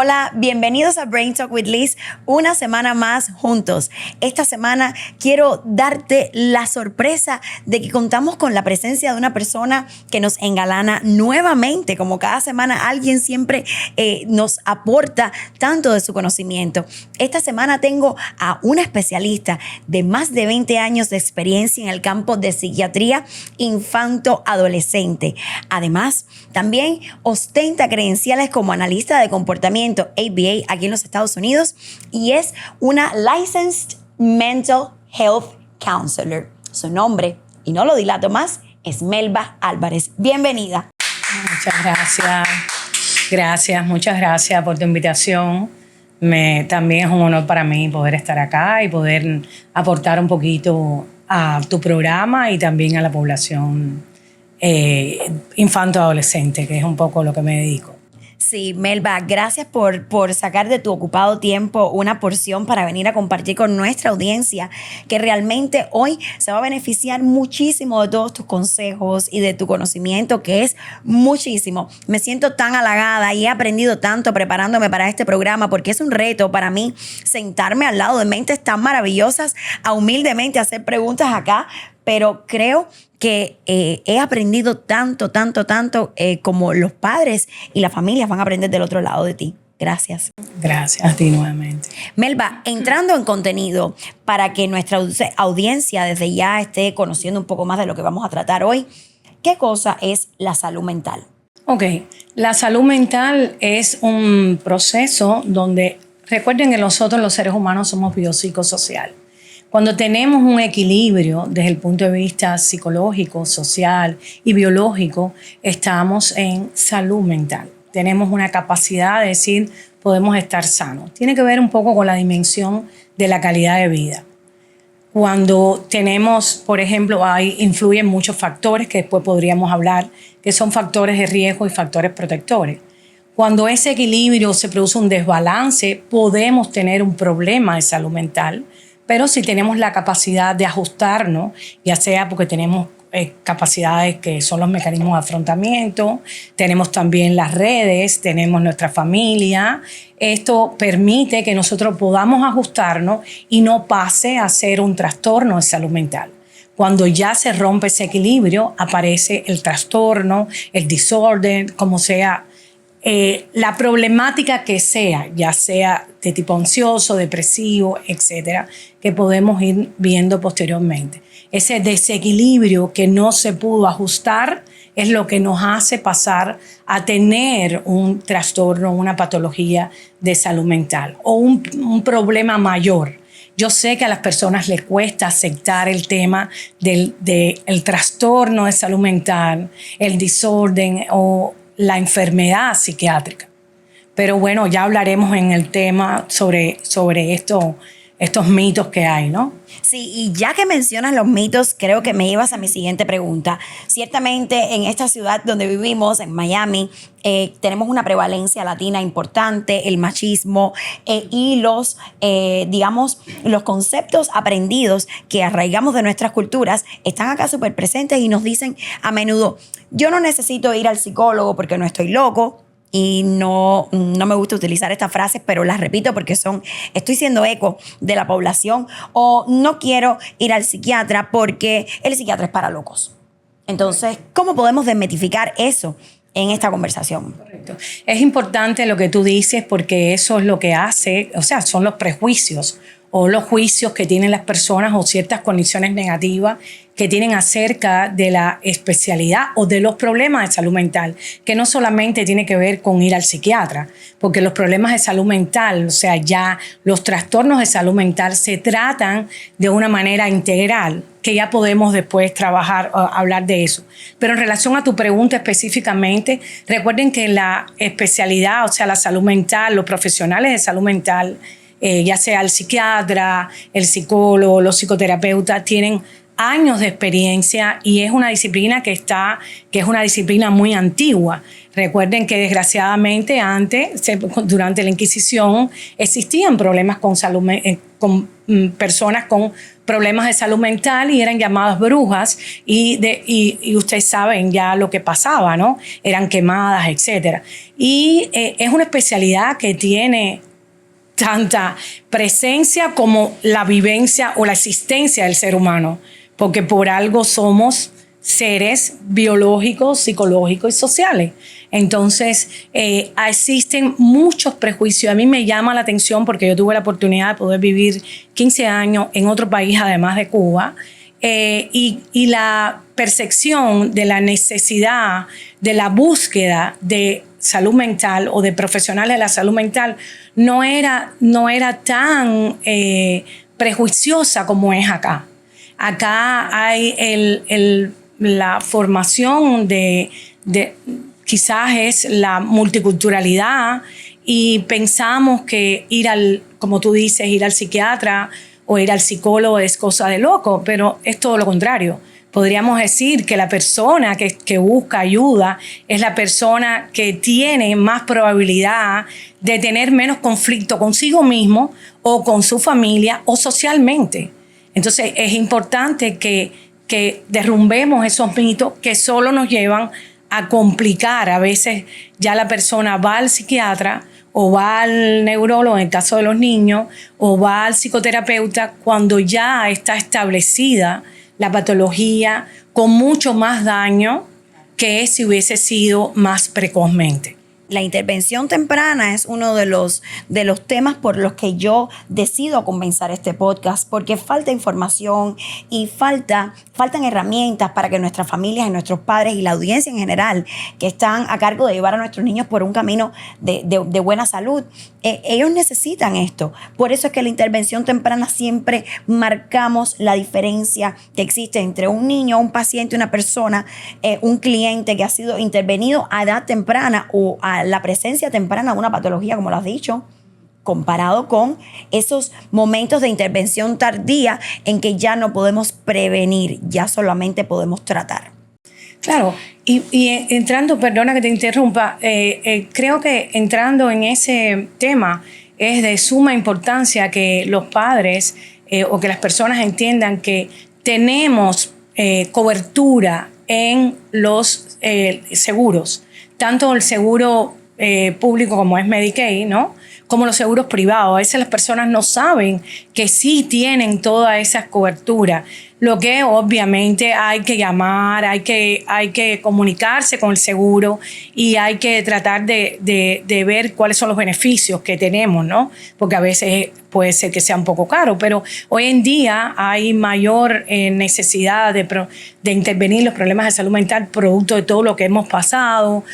Hola, bienvenidos a Brain Talk with Liz, una semana más juntos. Esta semana quiero darte la sorpresa de que contamos con la presencia de una persona que nos engalana nuevamente. Como cada semana, alguien siempre nos aporta tanto de su conocimiento. Esta semana tengo a una especialista de más de 20 años de experiencia en el campo de psiquiatría infanto-adolescente. Además, también ostenta credenciales como analista de comportamiento ABA aquí en los Estados Unidos y es una Licensed Mental Health Counselor. Su nombre, y no lo dilato más, es Melba Álvarez. Bienvenida. Muchas gracias. Muchas gracias por tu invitación. También es un honor para mí poder estar acá y poder aportar un poquito a tu programa y también a la población infanto-adolescente, que es un poco lo que me dedico. Sí, Melba, gracias por sacar de tu ocupado tiempo una porción para venir a compartir con nuestra audiencia, que realmente hoy se va a beneficiar muchísimo de todos tus consejos y de tu conocimiento, que es muchísimo. Me siento tan halagada y he aprendido tanto preparándome para este programa, porque es un reto para mí sentarme al lado de mentes tan maravillosas, a humildemente hacer preguntas acá, pero creo que he aprendido tanto como los padres y las familias van a aprender del otro lado de ti. Gracias. Gracias a ti nuevamente. Melba, entrando en contenido para que nuestra audiencia desde ya esté conociendo un poco más de lo que vamos a tratar hoy, ¿qué cosa es la salud mental? Ok, la salud mental es un proceso donde, recuerden que nosotros los seres humanos somos biopsicosocial. Cuando tenemos un equilibrio desde el punto de vista psicológico, social y biológico, estamos en salud mental. Tenemos una capacidad de decir, podemos estar sanos. Tiene que ver un poco con la dimensión de la calidad de vida. Cuando tenemos, por ejemplo, influyen muchos factores que después podríamos hablar, que son factores de riesgo y factores protectores. Cuando ese equilibrio se produce un desbalance, podemos tener un problema de salud mental. Pero si tenemos la capacidad de ajustarnos, ya sea porque tenemos capacidades que son los mecanismos de afrontamiento, tenemos también las redes, tenemos nuestra familia, esto permite que nosotros podamos ajustarnos y no pase a ser un trastorno de salud mental. Cuando ya se rompe ese equilibrio, aparece el trastorno, el desorden, como sea, la problemática que sea, ya sea de tipo ansioso, depresivo, etcétera, que podemos ir viendo posteriormente. Ese desequilibrio que no se pudo ajustar es lo que nos hace pasar a tener un trastorno, una patología de salud mental o un problema mayor. Yo sé que a las personas les cuesta aceptar el tema del trastorno de salud mental, el desorden o la enfermedad psiquiátrica. Pero bueno, ya hablaremos en el tema sobre estos mitos que hay, ¿no? Sí, y ya que mencionas los mitos, creo que me llevas a mi siguiente pregunta. Ciertamente en esta ciudad donde vivimos, en Miami, tenemos una prevalencia latina importante, el machismo y los conceptos aprendidos que arraigamos de nuestras culturas están acá súper presentes y nos dicen a menudo, yo no necesito ir al psicólogo porque no estoy loco. Y no me gusta utilizar estas frases, pero las repito porque estoy siendo eco de la población. O no quiero ir al psiquiatra porque el psiquiatra es para locos. Entonces, ¿cómo podemos desmitificar eso en esta conversación? Correcto. Es importante lo que tú dices porque eso es lo que hace, o sea, son los prejuicios o los juicios que tienen las personas o ciertas condiciones negativas que tienen acerca de la especialidad o de los problemas de salud mental, que no solamente tiene que ver con ir al psiquiatra, porque los problemas de salud mental, o sea, ya los trastornos de salud mental se tratan de una manera integral, que ya podemos después trabajar, hablar de eso. Pero en relación a tu pregunta específicamente, recuerden que la especialidad, o sea, la salud mental, los profesionales de salud mental, ya sea el psiquiatra, el psicólogo, los psicoterapeutas, tienen años de experiencia y es una disciplina que es una disciplina muy antigua. Recuerden que desgraciadamente antes, durante la Inquisición, existían problemas con salud con personas con problemas de salud mental y eran llamadas brujas y ustedes saben ya lo que pasaba, ¿no? Eran quemadas, etc. Y es una especialidad que tiene tanta presencia como la vivencia o la existencia del ser humano, porque por algo somos seres biológicos, psicológicos y sociales. Entonces, existen muchos prejuicios. A mí me llama la atención porque yo tuve la oportunidad de poder vivir 15 años en otro país, además de Cuba, y la percepción de la necesidad, de la búsqueda de salud mental o de profesionales de la salud mental no era tan prejuiciosa como es acá. Acá hay la formación de quizás es la multiculturalidad y pensamos que como tú dices, ir al psiquiatra o ir al psicólogo es cosa de loco, pero es todo lo contrario. Podríamos decir que la persona que busca ayuda es la persona que tiene más probabilidad de tener menos conflicto consigo mismo o con su familia o socialmente. Entonces es importante que derrumbemos esos mitos que solo nos llevan a complicar. A veces ya la persona va al psiquiatra o va al neurólogo en el caso de los niños o va al psicoterapeuta cuando ya está establecida la patología con mucho más daño que si hubiese sido más precozmente. La intervención temprana es uno de los temas por los que yo decido comenzar este podcast, porque falta información y faltan herramientas para que nuestras familias y nuestros padres y la audiencia en general que están a cargo de llevar a nuestros niños por un camino de buena salud, ellos necesitan esto. Por eso es que la intervención temprana siempre marcamos la diferencia que existe entre un niño, un paciente, una persona, un cliente que ha sido intervenido a edad temprana o a la presencia temprana de una patología, como lo has dicho, comparado con esos momentos de intervención tardía en que ya no podemos prevenir, ya solamente podemos tratar. Claro, y entrando, perdona que te interrumpa, creo que entrando en ese tema es de suma importancia que los padres o que las personas entiendan que tenemos cobertura en los seguros, tanto el seguro público como es Medicaid, ¿no? Como los seguros privados. A veces las personas no saben que sí tienen todas esas coberturas. Lo que obviamente hay que llamar, hay que comunicarse con el seguro y hay que tratar de ver cuáles son los beneficios que tenemos, ¿no? Porque a veces puede ser que sea un poco caro, pero hoy en día hay mayor necesidad de intervenir los problemas de salud mental producto de todo lo que hemos pasado,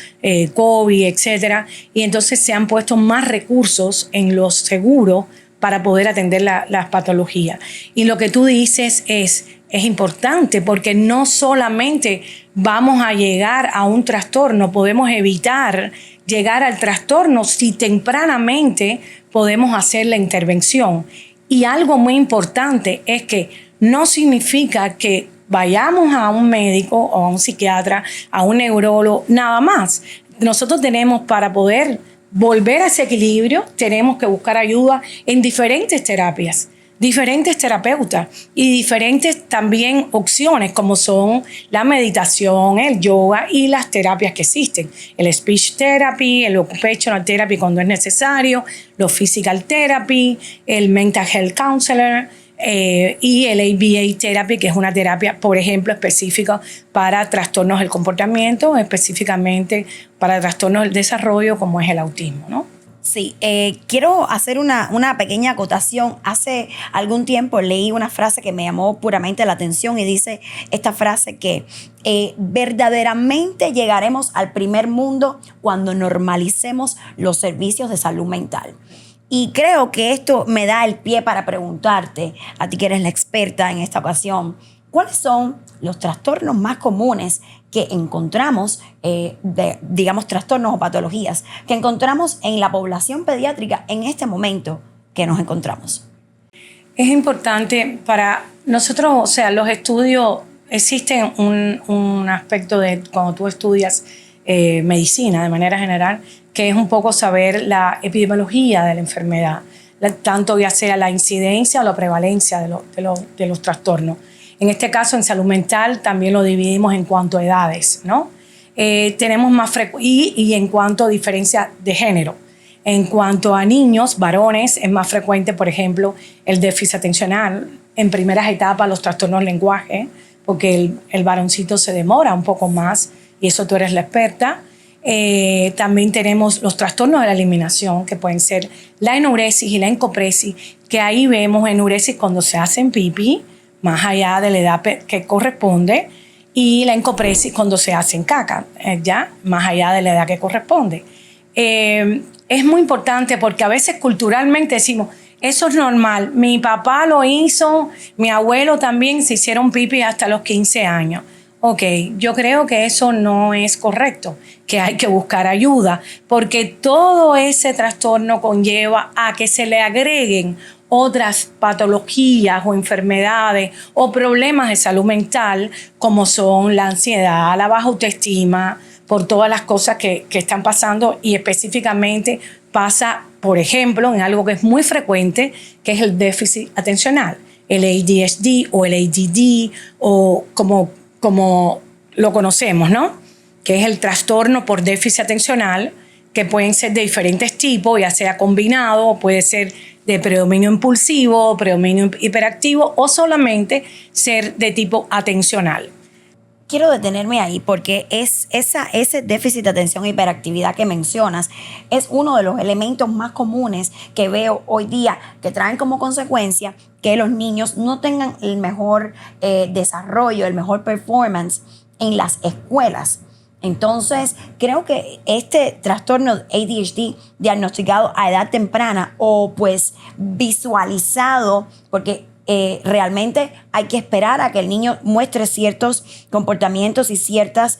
COVID, etcétera. Y entonces se han puesto más recursos en los seguros para poder atender las patologías. Y lo que tú dices es importante porque no solamente vamos a llegar a un trastorno, podemos evitar llegar al trastorno si tempranamente podemos hacer la intervención. Y algo muy importante es que no significa que vayamos a un médico o a un psiquiatra, a un neurólogo, nada más. Nosotros tenemos para poder volver a ese equilibrio, tenemos que buscar ayuda en diferentes terapias, diferentes terapeutas y diferentes también opciones como son la meditación, el yoga y las terapias que existen. El speech therapy, el occupational therapy cuando es necesario, los physical therapy, el mental health counselor, y el ABA therapy, que es una terapia, por ejemplo, específica para trastornos del comportamiento, específicamente para trastornos del desarrollo, como es el autismo, ¿no? Sí, quiero hacer una pequeña acotación. Hace algún tiempo leí una frase que me llamó puramente la atención y dice esta frase que verdaderamente llegaremos al primer mundo cuando normalicemos los servicios de salud mental. Y creo que esto me da el pie para preguntarte, a ti que eres la experta en esta ocasión, ¿cuáles son los trastornos más comunes que encontramos, digamos trastornos o patologías, que encontramos en la población pediátrica en este momento que nos encontramos? Es importante para nosotros, o sea, los estudios, existen un aspecto de cuando tú estudias medicina de manera general, que es un poco saber la epidemiología de la enfermedad. tanto ya sea la incidencia o la prevalencia de los trastornos. En este caso, en salud mental, también lo dividimos en cuanto a edades, ¿no? Tenemos más y en cuanto a diferencia de género. En cuanto a niños, varones, es más frecuente, por ejemplo, el déficit atencional. En primeras etapas, los trastornos del lenguaje, porque el varoncito se demora un poco más, y eso tú eres la experta. También tenemos los trastornos de la eliminación, que pueden ser la enuresis y la encopresis, que ahí vemos enuresis cuando se hacen pipí, más allá de la edad que corresponde, y la encopresis cuando se hacen caca, ya más allá de la edad que corresponde. Es muy importante porque a veces culturalmente decimos, eso es normal, mi papá lo hizo, mi abuelo también se hicieron pipí hasta los 15 años. Ok, yo creo que eso no es correcto, que hay que buscar ayuda, porque todo ese trastorno conlleva a que se le agreguen otras patologías o enfermedades o problemas de salud mental, como son la ansiedad, la baja autoestima, por todas las cosas que están pasando, y específicamente pasa, por ejemplo, en algo que es muy frecuente, que es el déficit atencional, el ADHD o el ADD, o como lo conocemos, ¿no? Que es el trastorno por déficit atencional, que pueden ser de diferentes tipos, ya sea combinado, puede ser de predominio impulsivo, predominio hiperactivo, o solamente ser de tipo atencional. Quiero detenerme ahí porque ese déficit de atención e hiperactividad que mencionas es uno de los elementos más comunes que veo hoy día, que traen como consecuencia que los niños no tengan el mejor desarrollo, el mejor performance en las escuelas. Entonces, creo que este trastorno ADHD diagnosticado a edad temprana o pues visualizado, porque realmente hay que esperar a que el niño muestre ciertos comportamientos y ciertas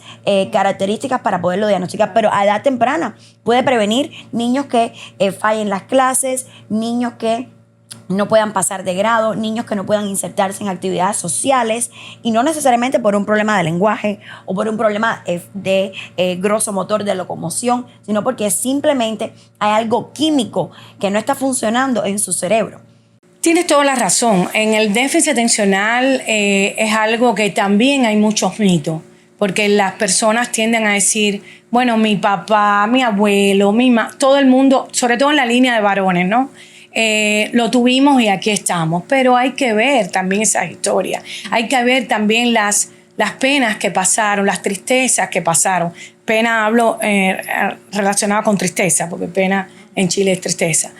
características para poderlo diagnosticar, pero a edad temprana puede prevenir niños que fallen las clases, niños que no puedan pasar de grado, niños que no puedan insertarse en actividades sociales, y no necesariamente por un problema de lenguaje o por un problema de grosso motor de locomoción, sino porque simplemente hay algo químico que no está funcionando en su cerebro. Tienes toda la razón. En el déficit atencional es algo que también hay muchos mitos, porque las personas tienden a decir, bueno, mi papá, mi abuelo, todo el mundo, sobre todo en la línea de varones, ¿no? Lo tuvimos y aquí estamos. Pero hay que ver también esas historias. Hay que ver también las penas que pasaron, las tristezas que pasaron. Pena hablo relacionada con tristeza, porque pena en Chile es tristeza.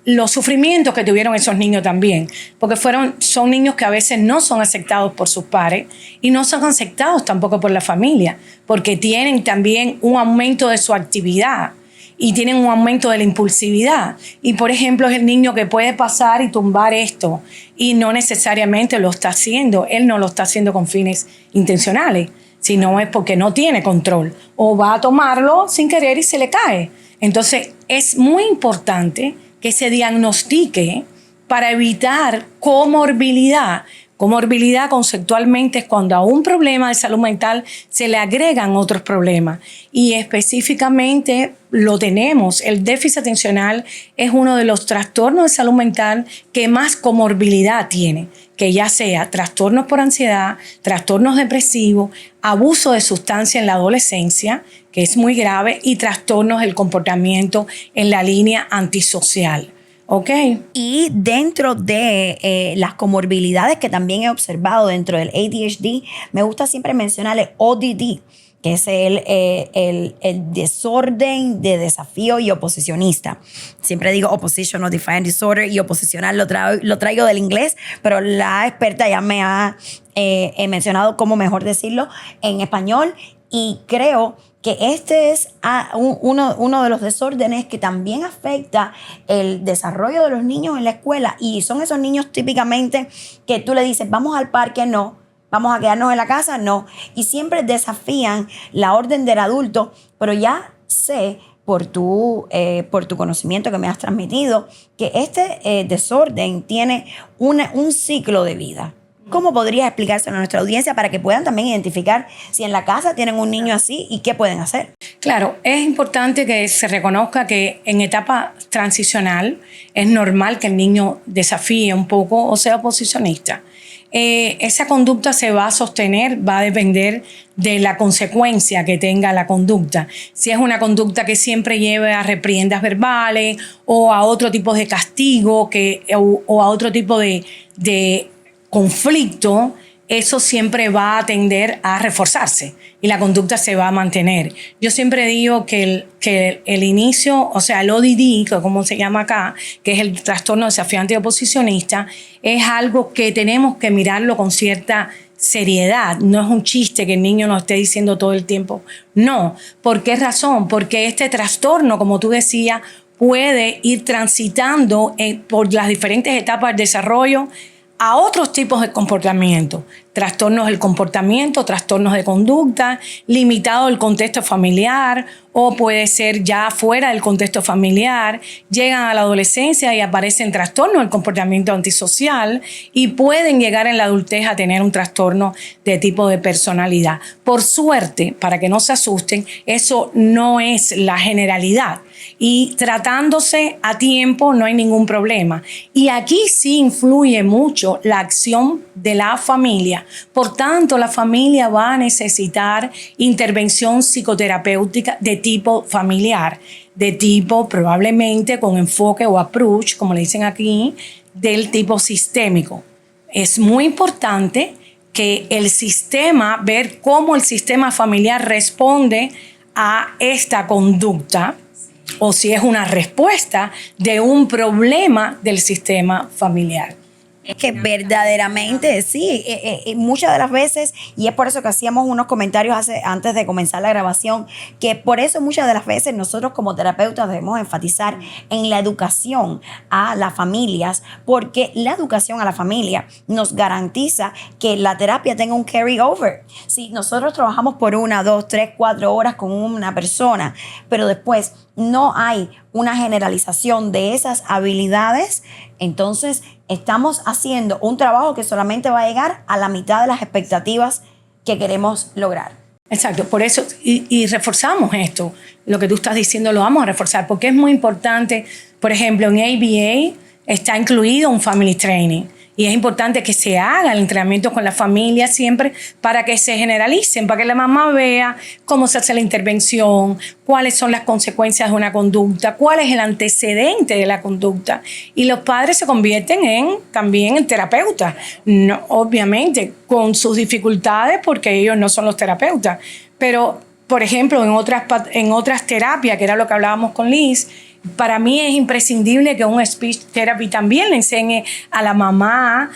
Los sufrimientos que tuvieron esos niños también, porque son niños que a veces no son aceptados por sus padres y no son aceptados tampoco por la familia, porque tienen también un aumento de su actividad y tienen un aumento de la impulsividad. Y, por ejemplo, es el niño que puede pasar y tumbar esto y no necesariamente lo está haciendo. Él no lo está haciendo con fines intencionales, sino es porque no tiene control o va a tomarlo sin querer y se le cae. Entonces, es muy importante que se diagnostique para evitar comorbilidad. Comorbilidad conceptualmente es cuando a un problema de salud mental se le agregan otros problemas. Y específicamente lo tenemos. El déficit atencional es uno de los trastornos de salud mental que más comorbilidad tiene, que ya sea trastornos por ansiedad, trastornos depresivos, abuso de sustancia en la adolescencia, que es muy grave, y trastornos del comportamiento en la línea antisocial. Okay. Y dentro de las comorbilidades que también he observado dentro del ADHD, me gusta siempre mencionar el ODD, que es el desorden de desafío y oposicionista. Siempre digo oppositional defiant disorder, y oposicional lo traigo del inglés, pero la experta ya me ha mencionado cómo mejor decirlo en español, y creo que este es uno de los desórdenes que también afecta el desarrollo de los niños en la escuela, y son esos niños típicamente que tú le dices, vamos al parque, no, vamos a quedarnos en la casa, no, y siempre desafían la orden del adulto. Pero ya sé por tu conocimiento que me has transmitido que este desorden tiene un ciclo de vida. ¿Cómo podrías explicárselo a nuestra audiencia para que puedan también identificar si en la casa tienen un niño así y qué pueden hacer? Claro, es importante que se reconozca que en etapa transicional es normal que el niño desafíe un poco o sea oposicionista. Esa conducta se va a sostener, va a depender de la consecuencia que tenga la conducta. Si es una conducta que siempre lleve a repriendas verbales o a otro tipo de castigo o a otro tipo de conflicto, eso siempre va a tender a reforzarse y la conducta se va a mantener. Yo siempre digo que el inicio, o sea, el ODD, que como se llama acá, que es el trastorno desafiante y oposicionista, es algo que tenemos que mirarlo con cierta seriedad. No es un chiste que el niño nos esté diciendo todo el tiempo. No. ¿Por qué razón? Porque este trastorno, como tú decías, puede ir transitando por las diferentes etapas del desarrollo a otros tipos de comportamiento, trastornos del comportamiento, trastornos de conducta, limitado el contexto familiar o puede ser ya fuera del contexto familiar, llegan a la adolescencia y aparecen trastornos del comportamiento antisocial y pueden llegar en la adultez a tener un trastorno de tipo de personalidad. Por suerte, para que no se asusten, eso no es la generalidad. Y tratándose a tiempo no hay ningún problema. Y aquí sí influye mucho la acción de la familia. Por tanto, la familia va a necesitar intervención psicoterapéutica de tipo familiar, de tipo probablemente con enfoque o approach, como le dicen aquí, del tipo sistémico. Es muy importante que el sistema, ver cómo el sistema familiar responde a esta conducta, o si es una respuesta de un problema del sistema familiar. Es que verdaderamente sí, muchas de las veces, y es por eso que hacíamos unos comentarios antes de comenzar la grabación, que por eso muchas de las veces nosotros como terapeutas debemos enfatizar en la educación a las familias, porque la educación a la familia nos garantiza que la terapia tenga un carry over. Si nosotros trabajamos por 1, 2, 3, 4 horas con una persona, pero después no hay una generalización de esas habilidades, entonces estamos haciendo un trabajo que solamente va a llegar a la mitad de las expectativas que queremos lograr. Exacto, por eso, y reforzamos esto, lo que tú estás diciendo lo vamos a reforzar, porque es muy importante. Por ejemplo, en ABA está incluido un family training. Y es importante que se haga el entrenamiento con la familia siempre para que se generalicen, para que la mamá vea cómo se hace la intervención, cuáles son las consecuencias de una conducta, cuál es el antecedente de la conducta. Y los padres se convierten también en terapeutas, no, obviamente con sus dificultades porque ellos no son los terapeutas. Pero, por ejemplo, en otras terapias, que era lo que hablábamos con Liz, para mí es imprescindible que un speech therapy también le enseñe a la mamá,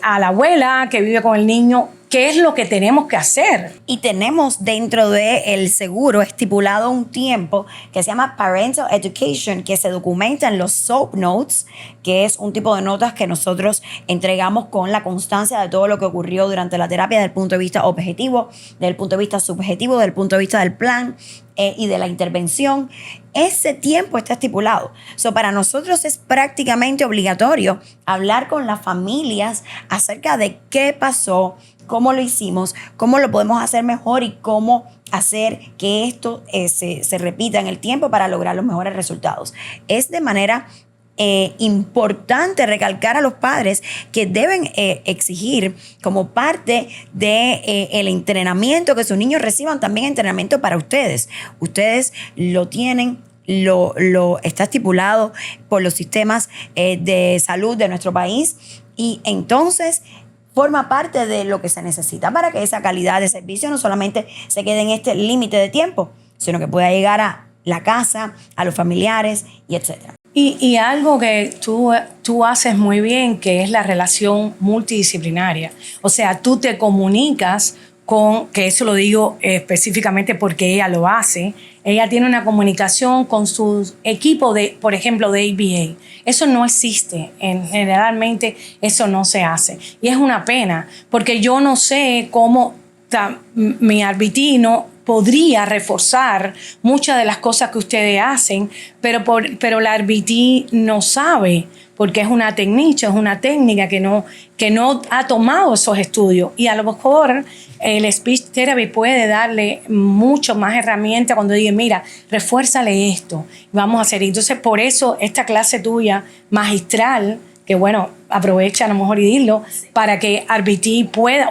a la abuela que vive con el niño, qué es lo que tenemos que hacer. Y tenemos dentro del seguro estipulado un tiempo que se llama Parental Education, que se documenta en los SOAP Notes, que es un tipo de notas que nosotros entregamos con la constancia de todo lo que ocurrió durante la terapia desde el punto de vista objetivo, desde el punto de vista subjetivo, desde el punto de vista del plan y de la intervención. Ese tiempo está estipulado. Para nosotros es prácticamente obligatorio hablar con las familias acerca de qué pasó, cómo lo hicimos, cómo lo podemos hacer mejor y cómo hacer que esto se repita en el tiempo para lograr los mejores resultados. Es de manera importante recalcar a los padres que deben exigir como parte del entrenamiento que sus niños reciban también entrenamiento para ustedes. Ustedes lo tienen. Lo está estipulado por los sistemas de salud de nuestro país y entonces forma parte de lo que se necesita para que esa calidad de servicio no solamente se quede en este límite de tiempo, sino que pueda llegar a la casa, a los familiares y etcétera. Y algo que tú haces muy bien, que es la relación multidisciplinaria. O sea, tú te comunicas que eso lo digo específicamente porque ella lo hace. Ella tiene una comunicación con su equipo, por ejemplo, de ABA. Eso no existe. Generalmente eso no se hace. Y es una pena, porque yo no sé cómo mi arbitino podría reforzar muchas de las cosas que ustedes hacen, pero la arbití no sabe porque es una técnica que no ha tomado esos estudios. Y a lo mejor el speech therapy puede darle mucho más herramientas cuando diga, mira, refuérzale esto, vamos a hacer. Entonces, por eso esta clase tuya magistral, que bueno, aprovecha a lo mejor y dilo, para que RBT pueda,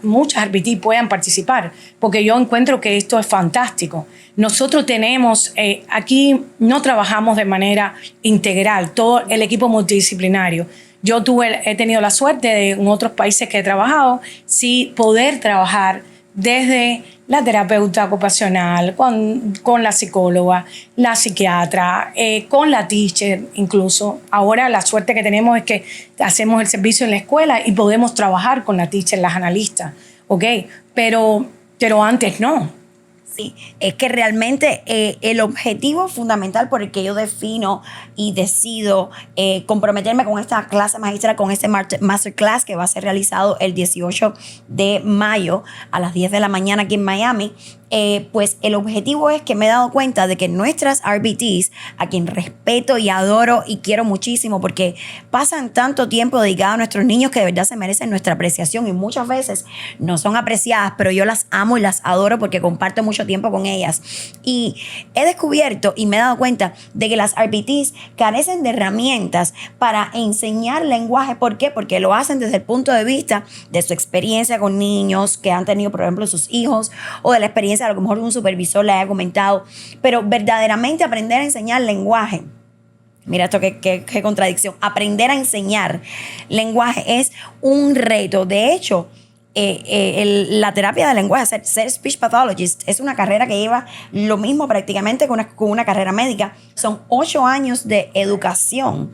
muchas RBT puedan participar, porque yo encuentro que esto es fantástico. Nosotros tenemos, aquí no trabajamos de manera integral, todo el equipo multidisciplinario. Yo he tenido la suerte de en otros países que he trabajado, sí poder trabajar desde la terapeuta ocupacional, con la psicóloga, la psiquiatra, con la teacher incluso. Ahora la suerte que tenemos es que hacemos el servicio en la escuela y podemos trabajar con la teacher, las analistas, ¿ok? Pero antes no. Sí, es que realmente el objetivo fundamental por el que yo defino y decido comprometerme con esta clase magistral, con este masterclass que va a ser realizado el 18 de mayo a las 10 de la mañana aquí en Miami, pues el objetivo es que me he dado cuenta de que nuestras RBTs, a quien respeto y adoro y quiero muchísimo porque pasan tanto tiempo dedicado a nuestros niños que de verdad se merecen nuestra apreciación y muchas veces no son apreciadas, pero yo las amo y las adoro porque comparto mucho tiempo con ellas. Y he descubierto y me he dado cuenta de que las RBTs carecen de herramientas para enseñar lenguaje. ¿Por qué? Porque lo hacen desde el punto de vista de su experiencia con niños que han tenido, por ejemplo, sus hijos, o de la experiencia a lo mejor un supervisor le haya comentado, pero verdaderamente aprender a enseñar lenguaje. Mira esto, qué contradicción. Aprender a enseñar lenguaje es un reto. De hecho, la terapia de lenguaje, ser speech pathologist, es una carrera que lleva lo mismo prácticamente con una carrera médica. Son 8 años de educación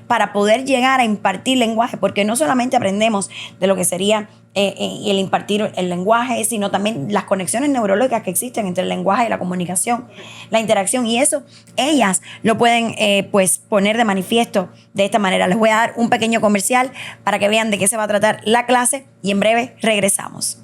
para poder llegar a impartir lenguaje, porque no solamente aprendemos de lo que sería el impartir el lenguaje, sino también las conexiones neurológicas que existen entre el lenguaje y la comunicación, la interacción, y eso ellas lo pueden pues poner de manifiesto de esta manera. Les voy a dar un pequeño comercial para que vean de qué se va a tratar la clase y en breve regresamos.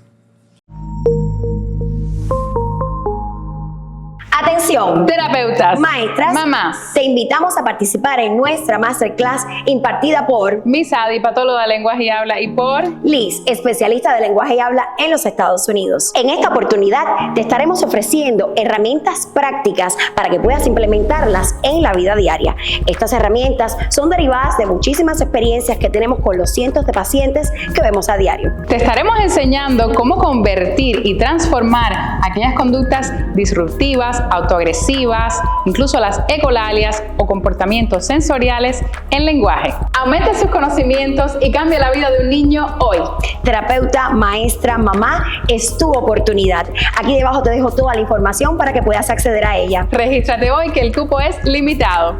Atención, terapeutas, maestras, mamás, te invitamos a participar en nuestra masterclass impartida por Miss Adi, patóloga de lenguaje y habla, y por Liz, especialista de lenguaje y habla en los Estados Unidos. En esta oportunidad te estaremos ofreciendo herramientas prácticas para que puedas implementarlas en la vida diaria. Estas herramientas son derivadas de muchísimas experiencias que tenemos con los cientos de pacientes que vemos a diario. Te estaremos enseñando cómo convertir y transformar aquellas conductas disruptivas, autoagresivas, incluso las ecolalias o comportamientos sensoriales en lenguaje. Aumente sus conocimientos y cambia la vida de un niño hoy. Terapeuta, maestra, mamá, es tu oportunidad. Aquí debajo te dejo toda la información para que puedas acceder a ella. Regístrate hoy que el cupo es limitado.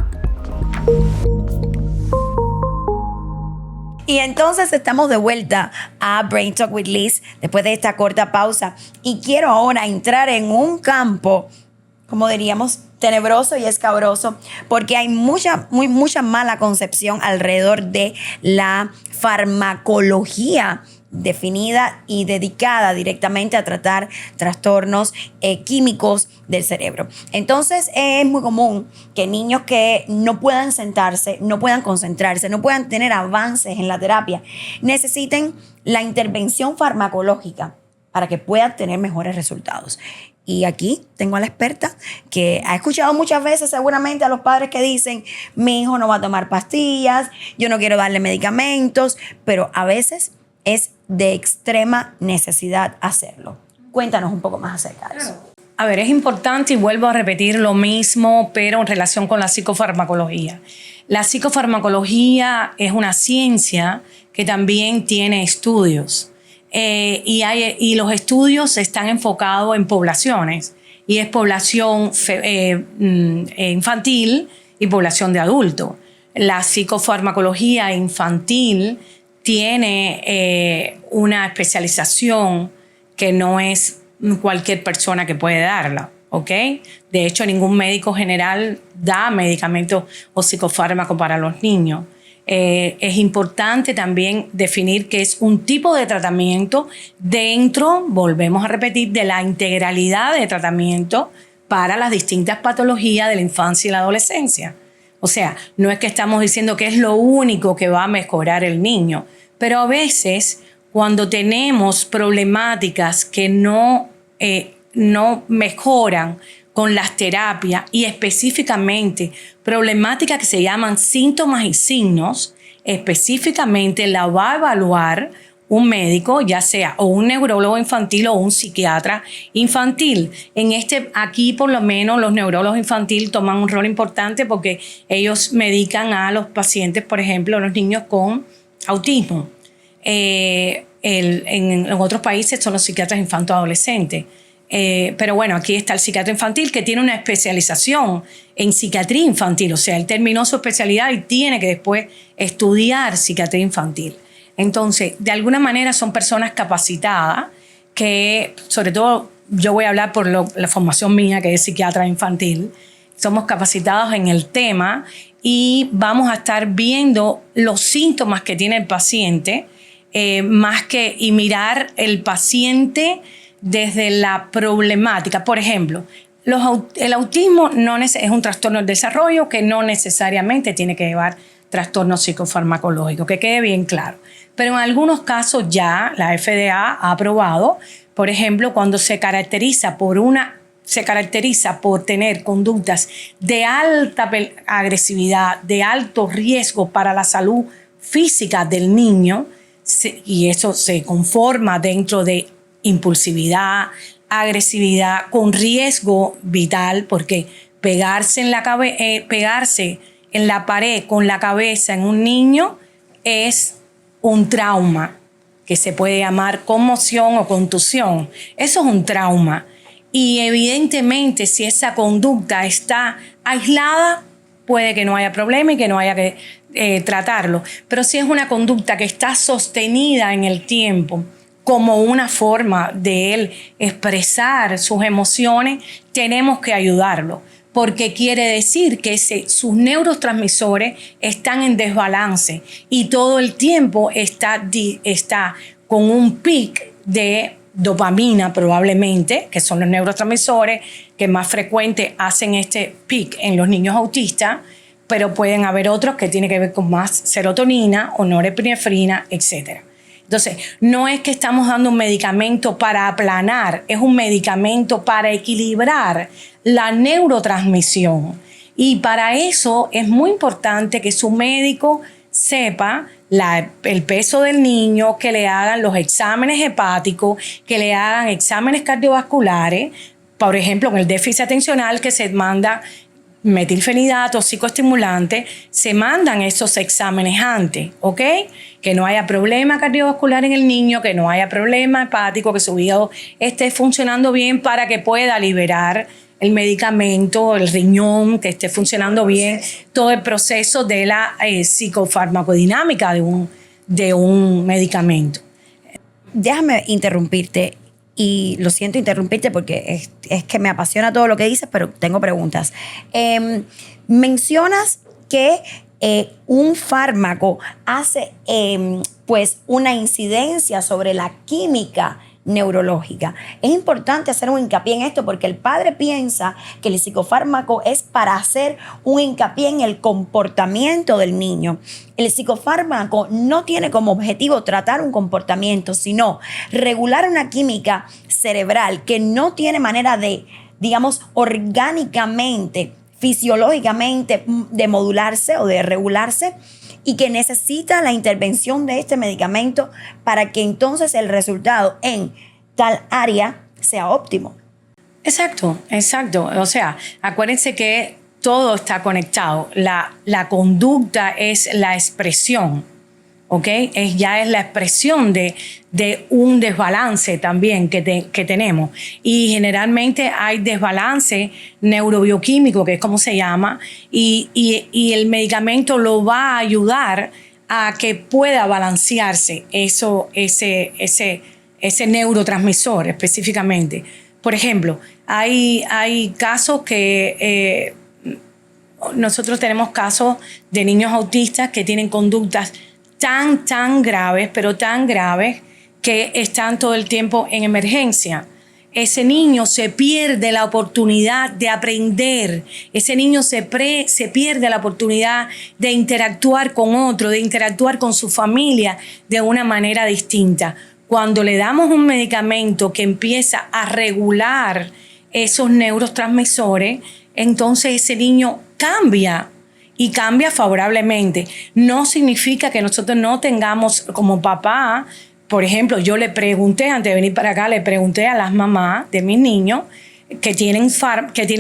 Y entonces estamos de vuelta a Brain Talk with Liz después de esta corta pausa. Y quiero ahora entrar en un campo, como diríamos, tenebroso y escabroso, porque hay mucha mala concepción alrededor de la farmacología definida y dedicada directamente a tratar trastornos químicos del cerebro. Entonces es muy común que niños que no puedan sentarse, no puedan concentrarse, no puedan tener avances en la terapia, necesiten la intervención farmacológica para que puedan tener mejores resultados. Y aquí tengo a la experta que ha escuchado muchas veces seguramente a los padres que dicen, mi hijo no va a tomar pastillas, yo no quiero darle medicamentos, pero a veces es de extrema necesidad hacerlo. Cuéntanos un poco más acerca de eso. A ver, es importante y vuelvo a repetir lo mismo, pero en relación con la psicofarmacología. La psicofarmacología es una ciencia que también tiene estudios. Y los estudios están enfocados en poblaciones, y es población infantil y población de adulto. La psicofarmacología infantil tiene una especialización que no es cualquier persona que puede darla, ¿ok? De hecho, ningún médico general da medicamentos o psicofármacos para los niños. Es importante también definir que es un tipo de tratamiento dentro, volvemos a repetir, de la integralidad de tratamiento para las distintas patologías de la infancia y la adolescencia. O sea, no es que estamos diciendo que es lo único que va a mejorar el niño, pero a veces cuando tenemos problemáticas que no mejoran con las terapias y específicamente problemáticas que se llaman síntomas y signos, específicamente la va a evaluar un médico, ya sea o un neurólogo infantil o un psiquiatra infantil. Aquí por lo menos los neurólogos infantiles toman un rol importante porque ellos medican a los pacientes, por ejemplo, los niños con autismo. En otros países son los psiquiatras infanto-adolescentes. Pero bueno, aquí está el psiquiatra infantil que tiene una especialización en psiquiatría infantil. O sea, él terminó su especialidad y tiene que después estudiar psiquiatría infantil. Entonces, de alguna manera son personas capacitadas que, sobre todo, yo voy a hablar por la formación mía, que es psiquiatra infantil. Somos capacitados en el tema y vamos a estar viendo los síntomas que tiene el paciente y mirar el paciente desde la problemática. Por ejemplo, el autismo es un trastorno del desarrollo que no necesariamente tiene que llevar trastorno psicofarmacológico, que quede bien claro. Pero en algunos casos ya la FDA ha aprobado, por ejemplo, cuando se caracteriza por tener conductas de alta agresividad, de alto riesgo para la salud física del niño, y eso se conforma dentro de impulsividad, agresividad con riesgo vital, porque pegarse en la pared con la cabeza en un niño es un trauma que se puede llamar conmoción o contusión. Eso es un trauma. Y evidentemente, si esa conducta está aislada, puede que no haya problema y que no haya que tratarlo. Pero si es una conducta que está sostenida en el tiempo como una forma de él expresar sus emociones, tenemos que ayudarlo. Porque quiere decir que sus neurotransmisores están en desbalance y todo el tiempo está con un pic de dopamina probablemente, que son los neurotransmisores que más frecuente hacen este pic en los niños autistas, pero pueden haber otros que tienen que ver con más serotonina o norepinefrina, etc. Entonces, no es que estamos dando un medicamento para aplanar, es un medicamento para equilibrar la neurotransmisión. Y para eso es muy importante que su médico sepa el peso del niño, que le hagan los exámenes hepáticos, que le hagan exámenes cardiovasculares, por ejemplo, en el déficit atencional que se manda metilfenidato, psicoestimulante, se mandan esos exámenes antes, ¿ok? Que no haya problema cardiovascular en el niño, que no haya problema hepático, que su hígado esté funcionando bien para que pueda liberar el medicamento, el riñón, que esté funcionando bien, todo el proceso de la psicofarmacodinámica de un medicamento. Déjame interrumpirte. Y lo siento interrumpirte porque es que me apasiona todo lo que dices, pero tengo preguntas. Mencionas que un fármaco hace pues una incidencia sobre la química neurológica. Es importante hacer un hincapié en esto porque el padre piensa que el psicofármaco es para hacer un hincapié en el comportamiento del niño. El psicofármaco no tiene como objetivo tratar un comportamiento, sino regular una química cerebral que no tiene manera de, digamos, orgánicamente, fisiológicamente de modularse o de regularse, y que necesita la intervención de este medicamento para que entonces el resultado en tal área sea óptimo. Exacto. O sea, acuérdense que todo está conectado. La conducta es la expresión, ¿ok? Ya es la expresión de un desbalance también que tenemos. Y generalmente hay desbalance neurobioquímico, que es como se llama, y el medicamento lo va a ayudar a que pueda balancearse ese neurotransmisor específicamente. Por ejemplo, hay casos que nosotros tenemos casos de niños autistas que tienen conductas tan graves, pero tan graves, que están todo el tiempo en emergencia. ese niño se pierde la oportunidad de aprender, ese niño se pierde la oportunidad de interactuar con otro, de interactuar con su familia de una manera distinta. Cuando le damos un medicamento que empieza a regular esos neurotransmisores, entonces ese niño cambia y cambia favorablemente. No significa que nosotros no tengamos como papá. Por ejemplo, yo le pregunté, antes de venir para acá, le pregunté a las mamás de mis niños que tienen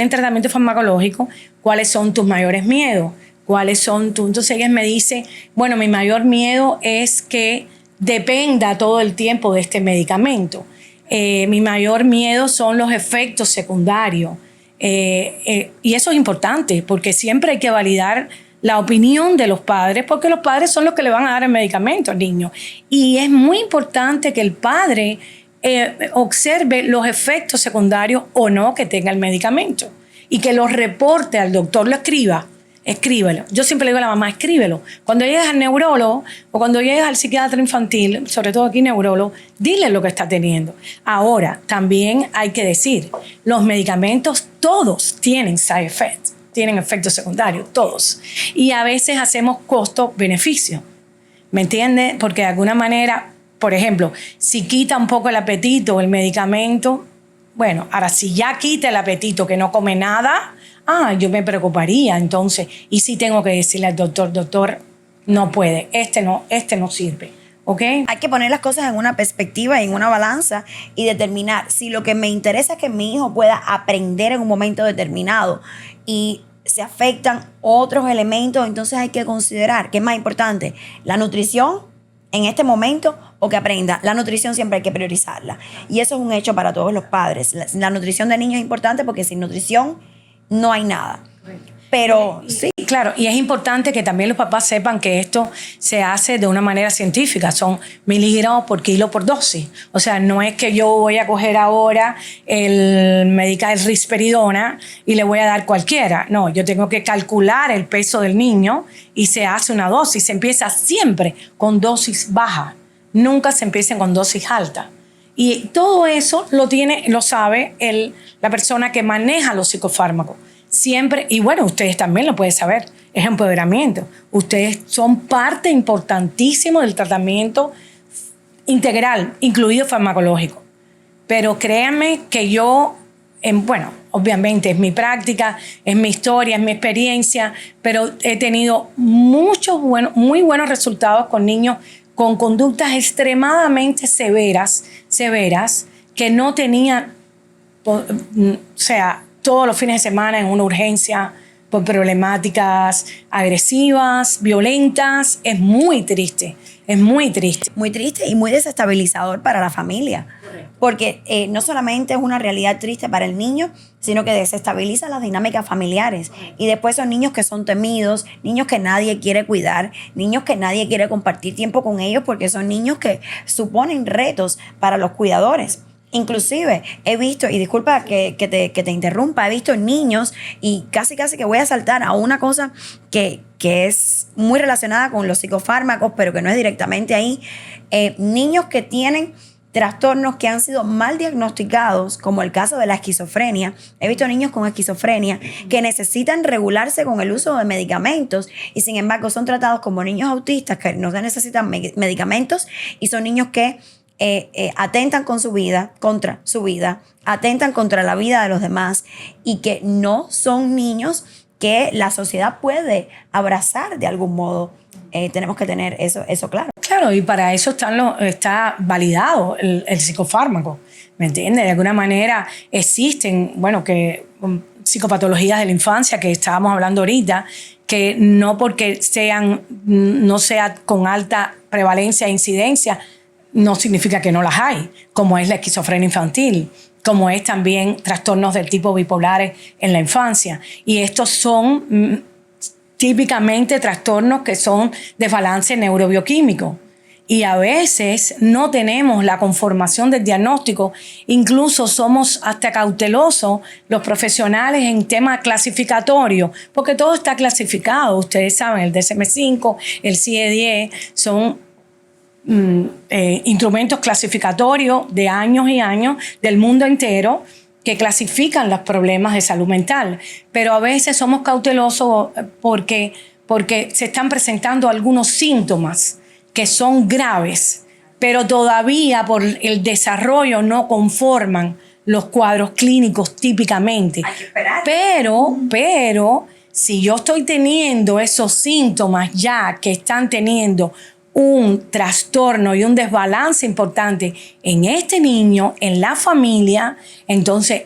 tratamiento farmacológico, ¿cuáles son tus mayores miedos? ¿Cuáles son tus? Entonces ellas me dicen, bueno, mi mayor miedo es que dependa todo el tiempo de este medicamento. Mi mayor miedo son los efectos secundarios. Y eso es importante, porque siempre hay que validar la opinión de los padres, porque los padres son los que le van a dar el medicamento al niño. Y es muy importante que el padre observe los efectos secundarios o no que tenga el medicamento y que los reporte al doctor, lo escríbelo. Yo siempre le digo a la mamá, escríbelo. Cuando llegues al neurólogo o cuando llegues al psiquiatra infantil, sobre todo aquí neurólogo, dile lo que está teniendo. Ahora, también hay que decir, los medicamentos todos tienen side effects. Tienen efectos secundarios, todos. Y a veces hacemos costo-beneficio. ¿Me entiendes? Porque de alguna manera, por ejemplo, si quita un poco el apetito el medicamento, bueno, ahora si ya quita el apetito que no come nada, yo me preocuparía entonces. Y sí tengo que decirle al doctor, no puede, este no sirve. ¿Okay? Hay que poner las cosas en una perspectiva y en una balanza y determinar si lo que me interesa es que mi hijo pueda aprender en un momento determinado y se afectan otros elementos, entonces hay que considerar qué es más importante, la nutrición en este momento o que aprenda. La nutrición siempre hay que priorizarla y eso es un hecho para todos los padres. La nutrición de niños es importante porque sin nutrición no hay nada. Pero sí. Claro, y es importante que también los papás sepan que esto se hace de una manera científica. Son miligramos por kilo por dosis. O sea, no es que yo voy a coger ahora el risperidona y le voy a dar cualquiera. No, yo tengo que calcular el peso del niño y se hace una dosis. Se empieza siempre con dosis baja. Nunca se empieza con dosis alta. Y todo eso lo sabe la persona que maneja los psicofármacos. Siempre, y bueno, ustedes también lo pueden saber, es empoderamiento. Ustedes son parte importantísima del tratamiento integral, incluido farmacológico. Pero créanme que yo, obviamente es mi práctica, es mi historia, es mi experiencia, pero he tenido muy buenos resultados con niños con conductas extremadamente severas, que no tenían, todos los fines de semana en una urgencia por problemáticas agresivas, violentas. Es muy triste, es muy triste. Muy triste y muy desestabilizador para la familia. Correcto. Porque no solamente es una realidad triste para el niño, sino que desestabiliza las dinámicas familiares. Y después son niños que son temidos, niños que nadie quiere cuidar, niños que nadie quiere compartir tiempo con ellos porque son niños que suponen retos para los cuidadores. Inclusive he visto, y disculpa que te interrumpa, he visto niños y casi que voy a saltar a una cosa que es muy relacionada con los psicofármacos, pero que no es directamente ahí. Niños que tienen trastornos que han sido mal diagnosticados, como el caso de la esquizofrenia. He visto niños con esquizofrenia que necesitan regularse con el uso de medicamentos y sin embargo son tratados como niños autistas que no necesitan medicamentos y son niños que atentan contra su vida, atentan contra la vida de los demás y que no son niños que la sociedad puede abrazar de algún modo. Tenemos que tener eso claro. Claro, y para eso está validado el psicofármaco, ¿me entiendes? De alguna manera existen, psicopatologías de la infancia que estábamos hablando ahorita, que no porque no sea con alta prevalencia e incidencia, no significa que no las hay, como es la esquizofrenia infantil, como es también trastornos del tipo bipolares en la infancia. Y estos son típicamente trastornos que son desbalance neurobioquímico. Y a veces no tenemos la conformación del diagnóstico, incluso somos hasta cautelosos los profesionales en temas clasificatorios, porque todo está clasificado. Ustedes saben, el DSM-5, el CIE-10 son instrumentos clasificatorios de años y años del mundo entero que clasifican los problemas de salud mental, pero a veces somos cautelosos porque se están presentando algunos síntomas que son graves, pero todavía por el desarrollo no conforman los cuadros clínicos típicamente. Hay que esperar. Pero si yo estoy teniendo esos síntomas ya que están teniendo un trastorno y un desbalance importante en este niño, en la familia, entonces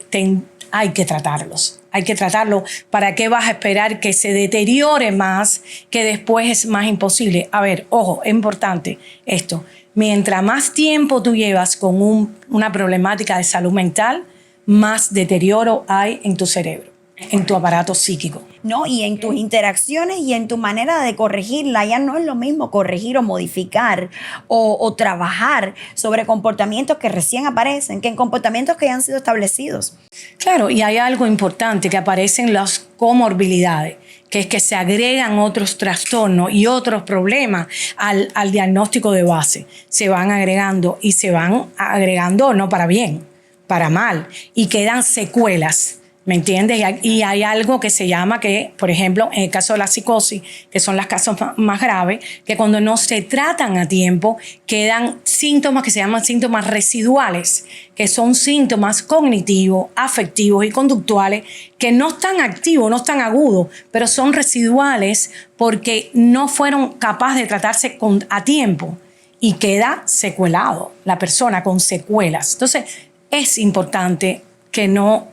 hay que tratarlos. Hay que tratarlo. ¿Para qué vas a esperar que se deteriore más, que después es más imposible? A ver, ojo, es importante esto. Mientras más tiempo tú llevas con una problemática de salud mental, más deterioro hay en tu cerebro, en tu aparato psíquico. No, y en tus interacciones y en tu manera de corregirla. Ya no es lo mismo corregir o modificar o trabajar sobre comportamientos que recién aparecen que en comportamientos que ya han sido establecidos. Claro, y hay algo importante, que aparecen las comorbilidades, que es que se agregan otros trastornos y otros problemas al diagnóstico de base. Se van agregando y se van agregando no para bien, para mal, y quedan secuelas. ¿Me entiendes? Y hay algo que se llama que, por ejemplo, en el caso de la psicosis, que son los casos más graves, que cuando no se tratan a tiempo, quedan síntomas que se llaman síntomas residuales, que son síntomas cognitivos, afectivos y conductuales que no están activos, no están agudos, pero son residuales porque no fueron capaces de tratarse a tiempo y queda secuelado la persona con secuelas. Entonces, es importante que no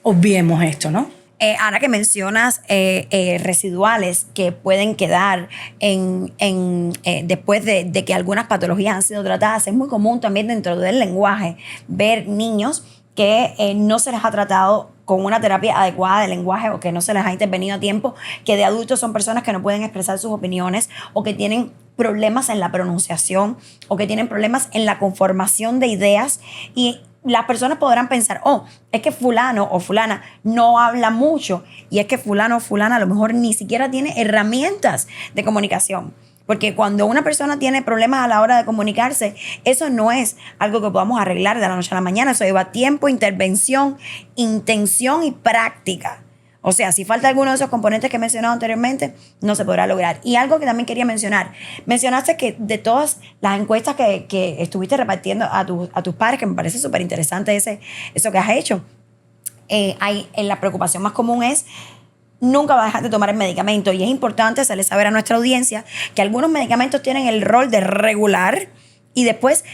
obviemos esto, ¿no? Ahora que mencionas residuales que pueden quedar después de que algunas patologías han sido tratadas, es muy común también dentro del lenguaje ver niños que no se les ha tratado con una terapia adecuada de lenguaje o que no se les ha intervenido a tiempo, que de adultos son personas que no pueden expresar sus opiniones o que tienen problemas en la pronunciación o que tienen problemas en la conformación de ideas, y las personas podrán pensar, oh, es que fulano o fulana no habla mucho, y es que fulano o fulana a lo mejor ni siquiera tiene herramientas de comunicación. Porque cuando una persona tiene problemas a la hora de comunicarse, eso no es algo que podamos arreglar de la noche a la mañana. Eso lleva tiempo, intervención, intención y práctica. O sea, si falta alguno de esos componentes que he mencionado anteriormente, no se podrá lograr. Y algo que también quería mencionar. Mencionaste que de todas las encuestas que estuviste repartiendo a tus padres, que me parece súper interesante eso que has hecho, la preocupación más común es: nunca va a dejar de tomar el medicamento. Y es importante hacerle saber a nuestra audiencia que algunos medicamentos tienen el rol de regular y después,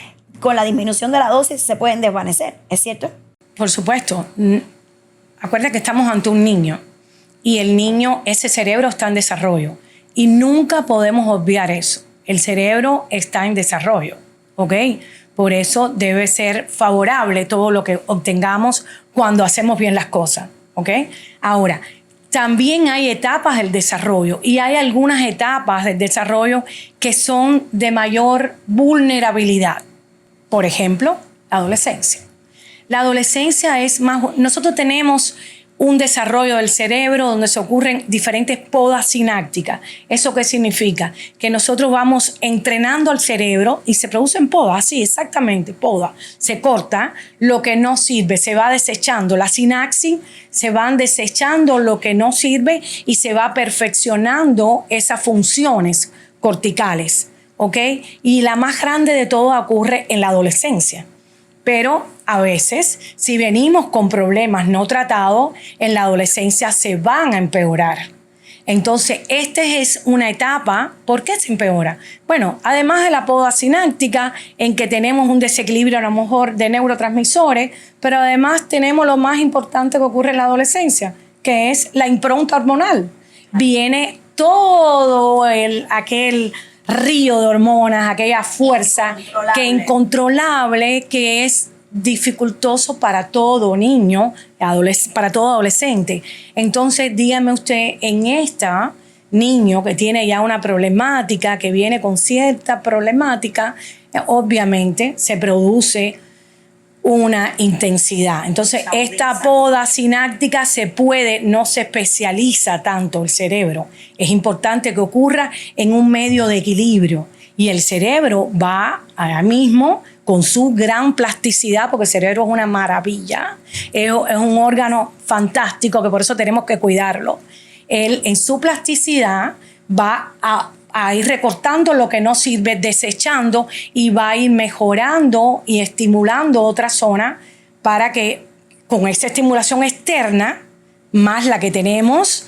con la disminución de la dosis, se pueden desvanecer. ¿Es cierto? Por supuesto. Acuérdate que estamos ante un niño y el niño, ese cerebro está en desarrollo y nunca podemos obviar eso. El cerebro está en desarrollo, ¿ok? Por eso debe ser favorable todo lo que obtengamos cuando hacemos bien las cosas, ¿ok? Ahora, también hay etapas del desarrollo y hay algunas etapas del desarrollo que son de mayor vulnerabilidad. Por ejemplo, la adolescencia. La adolescencia es más... Nosotros tenemos un desarrollo del cerebro donde se ocurren diferentes podas sinápticas. ¿Eso qué significa? Que nosotros vamos entrenando al cerebro y se producen podas, sí, exactamente, poda. Se corta lo que no sirve, se va desechando. La sinapsis, se van desechando lo que no sirve y se va perfeccionando esas funciones corticales, ¿ok? Y la más grande de todo ocurre en la adolescencia. Pero a veces, si venimos con problemas no tratados, en la adolescencia se van a empeorar. Entonces, esta es una etapa. ¿Por qué se empeora? Bueno, además de la poda sináptica, en que tenemos un desequilibrio a lo mejor de neurotransmisores, pero además tenemos lo más importante que ocurre en la adolescencia, que es la impronta hormonal. Viene todo aquel río de hormonas, aquella fuerza incontrolable, que es dificultoso para todo niño, para todo adolescente. Entonces, dígame usted, en esta niño que tiene ya una problemática, que viene con cierta problemática, obviamente se produce una intensidad. Entonces, esta poda sináptica no se especializa tanto el cerebro. Es importante que ocurra en un medio de equilibrio. Y el cerebro va ahora mismo con su gran plasticidad, porque el cerebro es una maravilla, es un órgano fantástico que por eso tenemos que cuidarlo. Él en su plasticidad va a ir recortando lo que no sirve, desechando, y va a ir mejorando y estimulando otra zona para que con esa estimulación externa, más la que tenemos,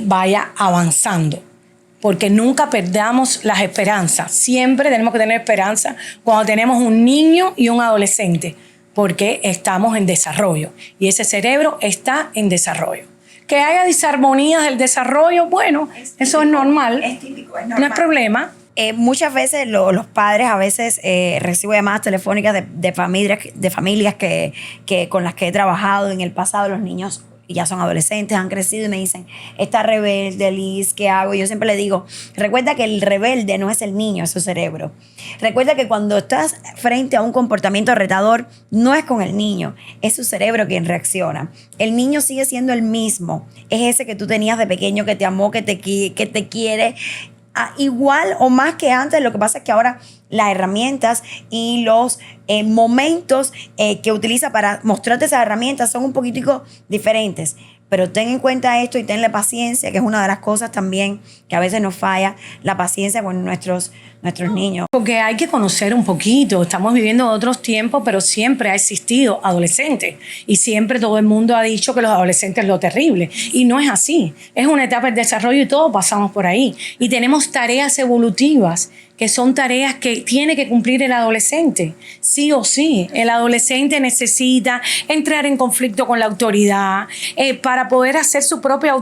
vaya avanzando. Porque nunca perdamos las esperanzas. Siempre tenemos que tener esperanza cuando tenemos un niño y un adolescente, porque estamos en desarrollo y ese cerebro está en desarrollo. Que haya disarmonías del desarrollo, bueno, eso es normal. Es típico, es normal. No es problema. Muchas veces los padres a veces recibo llamadas telefónicas de familias que con las que he trabajado en el pasado. Los niños ya son adolescentes, han crecido y me dicen, está rebelde, Liz, ¿qué hago? Y yo siempre le digo, recuerda que el rebelde no es el niño, es su cerebro. Recuerda que cuando estás frente a un comportamiento retador, no es con el niño, es su cerebro quien reacciona. El niño sigue siendo el mismo, es ese que tú tenías de pequeño, que te amó, que te quiere, igual o más que antes. Lo que pasa es que ahora las herramientas y los momentos que utiliza para mostrarte esas herramientas son un poquitico diferentes. Pero ten en cuenta esto y tenle paciencia, que es una de las cosas también que a veces nos falla, la paciencia con nuestros niños. Porque hay que conocer un poquito. Estamos viviendo otros tiempos, pero siempre ha existido adolescentes. Y siempre todo el mundo ha dicho que los adolescentes es lo terrible. Y no es así. Es una etapa de desarrollo y todos pasamos por ahí. Y tenemos tareas evolutivas, que son tareas que tiene que cumplir el adolescente. Sí o sí. El adolescente necesita entrar en conflicto con la autoridad para poder hacer su propia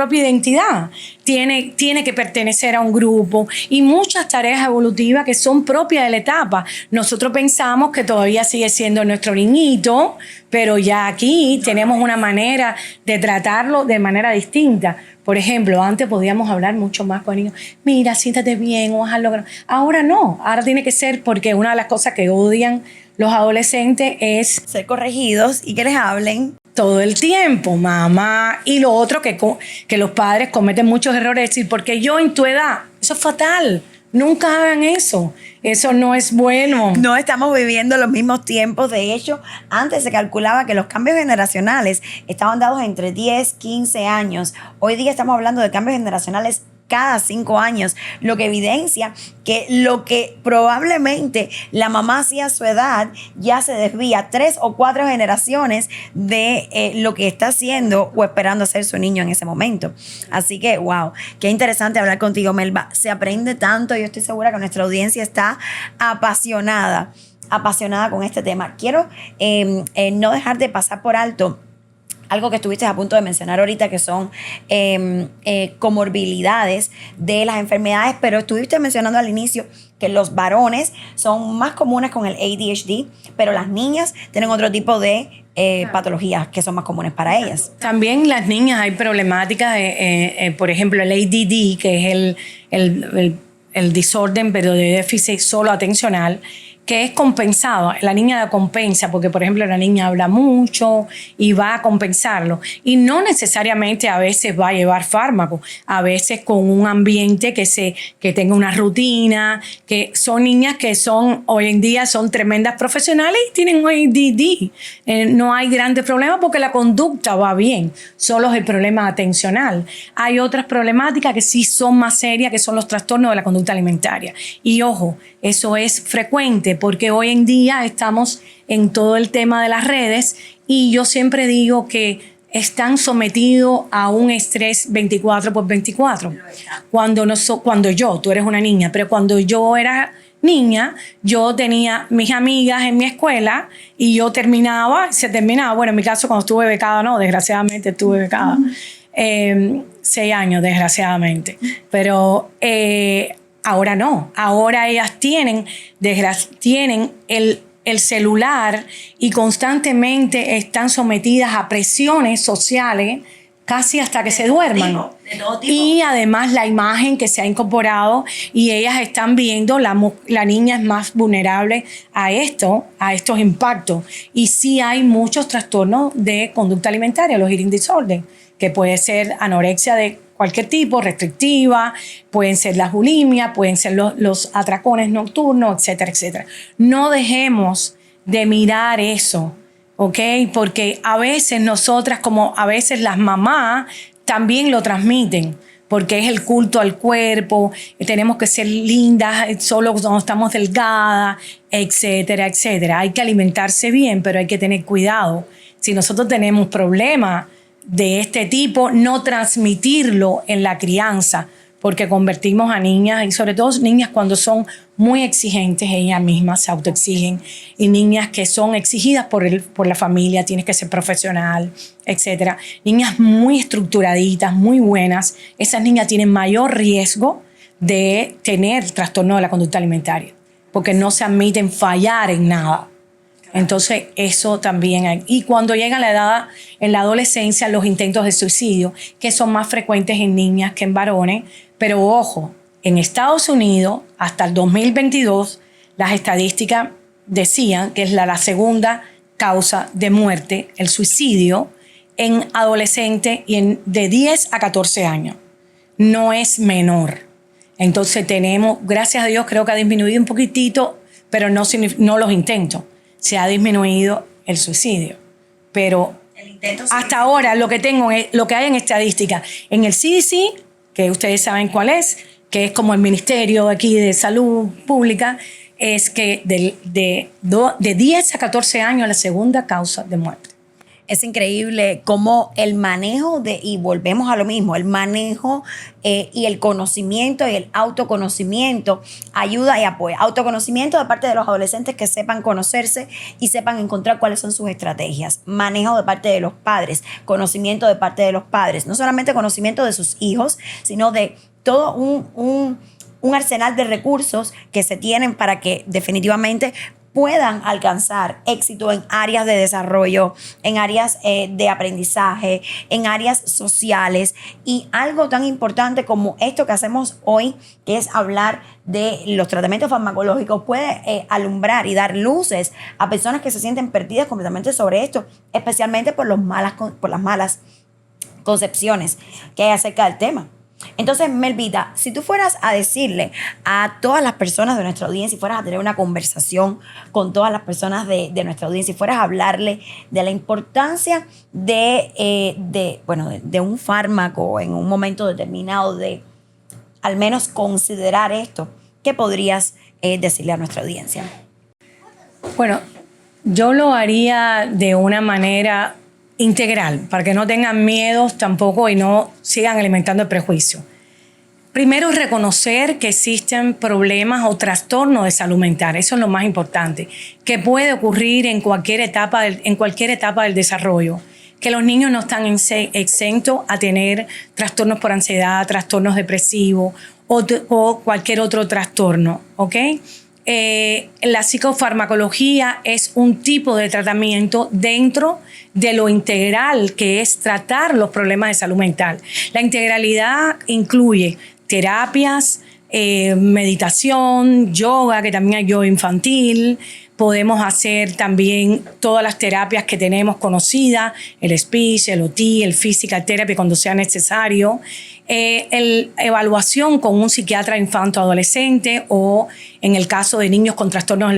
identidad. Tiene que pertenecer a un grupo y muchas tareas evolutivas que son propias de la etapa. Nosotros pensamos que todavía sigue siendo nuestro niñito, pero ya aquí tenemos una manera de tratarlo de manera distinta. Por ejemplo, antes podíamos hablar mucho más con niños. Mira, siéntate bien o haz algo. Ahora no. Ahora tiene que ser, porque una de las cosas que odian los adolescentes es ser corregidos y que les hablen todo el tiempo, mamá. Y lo otro, que los padres cometen muchos errores, decir, porque yo en tu edad, eso es fatal. Nunca hagan eso. Eso no es bueno. No estamos viviendo los mismos tiempos. De hecho, antes se calculaba que los cambios generacionales estaban dados entre 10, 15 años. Hoy día estamos hablando de cambios generacionales cada 5 años, lo que evidencia que lo que probablemente la mamá hacía a su edad ya se desvía 3 o 4 generaciones de lo que está haciendo o esperando hacer su niño en ese momento. Así que, wow, qué interesante hablar contigo, Melba. Se aprende tanto. Yo estoy segura que nuestra audiencia está apasionada con este tema. Quiero no dejar de pasar por alto algo que estuviste a punto de mencionar ahorita, que son comorbilidades de las enfermedades, pero estuviste mencionando al inicio que los varones son más comunes con el ADHD, pero las niñas tienen otro tipo de patologías que son más comunes para ellas. También las niñas hay problemáticas, por ejemplo, el ADD, que es el desorden, pero de déficit solo atencional, que es compensado. La niña la compensa porque, por ejemplo, la niña habla mucho y va a compensarlo. Y no necesariamente a veces va a llevar fármaco. A veces con un ambiente que tenga una rutina, que son niñas que hoy en día son tremendas profesionales y tienen ADD. No hay grandes problemas porque la conducta va bien. Solo es el problema atencional. Hay otras problemáticas que sí son más serias, que son los trastornos de la conducta alimentaria. Y ojo, eso es frecuente porque hoy en día estamos en todo el tema de las redes y yo siempre digo que están sometidos a un estrés 24/24. Tú eres una niña, pero cuando yo era niña, yo tenía mis amigas en mi escuela y yo se terminaba, bueno, en mi caso cuando estuve becada, no, desgraciadamente estuve becada, 6 años desgraciadamente, pero ahora no, ahora ellas tienen el celular y constantemente están sometidas a presiones sociales casi hasta que se duerman. De todo tipo. Y además la imagen que se ha incorporado y ellas están viendo, la niña es más vulnerable a estos impactos. Y sí hay muchos trastornos de conducta alimentaria, los eating disorders, que puede ser anorexia de cualquier tipo, restrictiva, pueden ser las bulimias, pueden ser los atracones nocturnos, etcétera, etcétera. No dejemos de mirar eso, ¿ok? Porque a veces nosotras, como a veces las mamás, también lo transmiten, porque es el culto al cuerpo, tenemos que ser lindas solo cuando estamos delgadas, etcétera, etcétera. Hay que alimentarse bien, pero hay que tener cuidado. Si nosotros tenemos problemas de este tipo, no transmitirlo en la crianza, porque convertimos a niñas, y sobre todo niñas cuando son muy exigentes, ellas mismas se autoexigen, y niñas que son exigidas por la familia, tienes que ser profesional, etc. Niñas muy estructuraditas, muy buenas, esas niñas tienen mayor riesgo de tener trastorno de la conducta alimentaria, porque no se admiten fallar en nada. Entonces, eso también hay. Y cuando llega la edad, en la adolescencia, los intentos de suicidio, que son más frecuentes en niñas que en varones. Pero ojo, en Estados Unidos, hasta el 2022, las estadísticas decían que es la segunda causa de muerte, el suicidio, en adolescentes y de 10 a 14 años. No es menor. Entonces tenemos, gracias a Dios, creo que ha disminuido un poquitito, pero no los intentos. Se ha disminuido el suicidio. Pero hasta ahora lo que tengo es lo que hay en estadística. En el CDC, que ustedes saben cuál es, que es como el Ministerio aquí de Salud Pública, es que de 10 a 14 años la segunda causa de muerte. Es increíble cómo el manejo y volvemos a lo mismo, el manejo y el conocimiento y el autoconocimiento ayuda y apoya. Autoconocimiento de parte de los adolescentes que sepan conocerse y sepan encontrar cuáles son sus estrategias. Manejo de parte de los padres, conocimiento de parte de los padres. No solamente conocimiento de sus hijos, sino de todo un arsenal de recursos que se tienen para que definitivamente puedan alcanzar éxito en áreas de desarrollo, en áreas de aprendizaje, en áreas sociales. Y algo tan importante como esto que hacemos hoy, que es hablar de los tratamientos farmacológicos, puede alumbrar y dar luces a personas que se sienten perdidas completamente sobre esto, especialmente por las malas concepciones que hay acerca del tema. Entonces, Melvita, si tú fueras a decirle a todas las personas de nuestra audiencia, si fueras a tener una conversación con todas las personas de nuestra audiencia, si fueras a hablarle de la importancia de un fármaco en un momento determinado, de al menos considerar esto, ¿qué podrías decirle a nuestra audiencia? Bueno, yo lo haría de una manera integral, para que no tengan miedos tampoco y no sigan alimentando el prejuicio. Primero, reconocer que existen problemas o trastornos de salud mental. Eso es lo más importante, que puede ocurrir en cualquier etapa del desarrollo, que los niños no están exentos a tener trastornos por ansiedad, trastornos depresivos o cualquier otro trastorno, ¿ok? La psicofarmacología es un tipo de tratamiento dentro de lo integral que es tratar los problemas de salud mental. La integralidad incluye terapias, meditación, yoga, que también hay yoga infantil. Podemos hacer también todas las terapias que tenemos conocidas, el speech, el OT, el physical therapy cuando sea necesario. Evaluación con un psiquiatra infanto-adolescente o en el caso de niños con trastornos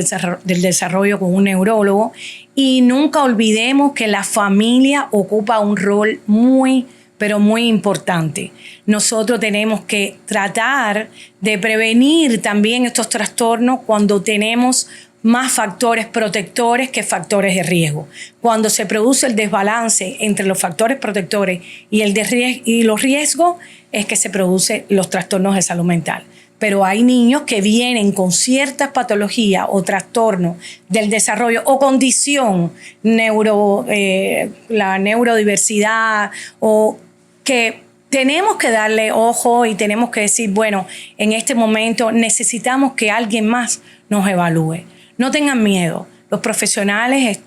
del desarrollo con un neurólogo. Y nunca olvidemos que la familia ocupa un rol muy, pero muy importante. Nosotros tenemos que tratar de prevenir también estos trastornos cuando tenemos más factores protectores que factores de riesgo. Cuando se produce el desbalance entre los factores protectores y los riesgos, es que se producen los trastornos de salud mental. Pero hay niños que vienen con ciertas patologías o trastornos del desarrollo o condición, la neurodiversidad, o que tenemos que darle ojo y tenemos que decir, bueno, en este momento necesitamos que alguien más nos evalúe. No tengan miedo. Los profesionales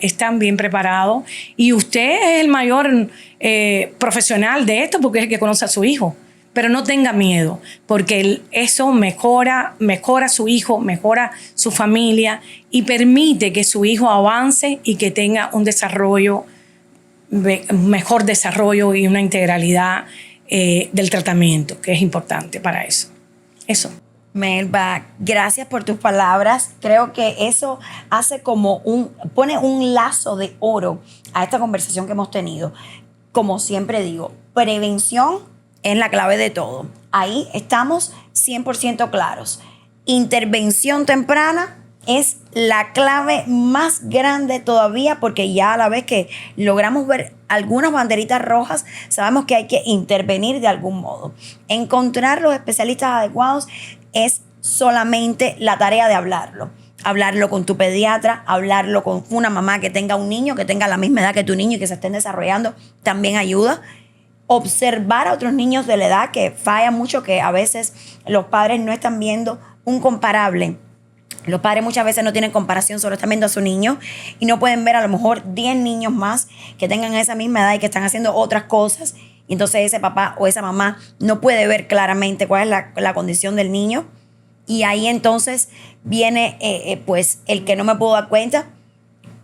están bien preparados y usted es el mayor profesional de esto porque es el que conoce a su hijo. Pero no tenga miedo porque eso mejora a su hijo, mejora su familia y permite que su hijo avance y que tenga un mejor desarrollo y una integralidad del tratamiento, que es importante para eso. Eso. Melba, gracias por tus palabras. Creo que eso hace pone un lazo de oro a esta conversación que hemos tenido. Como siempre digo, prevención es la clave de todo. Ahí estamos 100% claros. Intervención temprana es la clave más grande todavía, porque ya a la vez que logramos ver algunas banderitas rojas, sabemos que hay que intervenir de algún modo. Encontrar los especialistas adecuados es solamente la tarea de hablarlo. Hablarlo con tu pediatra, hablarlo con una mamá que tenga un niño, que tenga la misma edad que tu niño y que se estén desarrollando, también ayuda. Observar a otros niños de la edad, que falla mucho, que a veces los padres no están viendo un comparable. Los padres muchas veces no tienen comparación, solo están viendo a su niño y no pueden ver a lo mejor 10 niños más que tengan esa misma edad y que están haciendo otras cosas. Y entonces ese papá o esa mamá no puede ver claramente cuál es la condición del niño. Y ahí entonces viene pues el que no me puedo dar cuenta.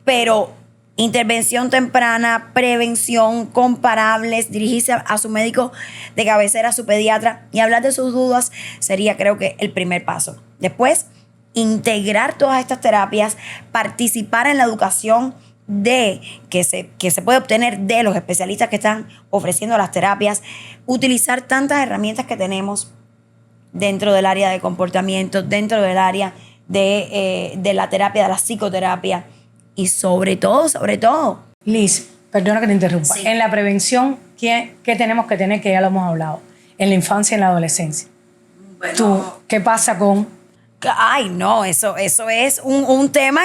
Pero intervención temprana, prevención, comparables, dirigirse a su médico de cabecera, a su pediatra y hablar de sus dudas sería, creo que, el primer paso. Después, integrar todas estas terapias, participar en la educación que se puede obtener de los especialistas que están ofreciendo las terapias, utilizar tantas herramientas que tenemos dentro del área de comportamiento, dentro del área de la terapia, de la psicoterapia y sobre todo. Liz, perdona que te interrumpa. Sí. En la prevención, ¿qué tenemos que tener? Que ya lo hemos hablado. En la infancia y en la adolescencia. Bueno, ¿Qué pasa con...? Ay, no, eso es un tema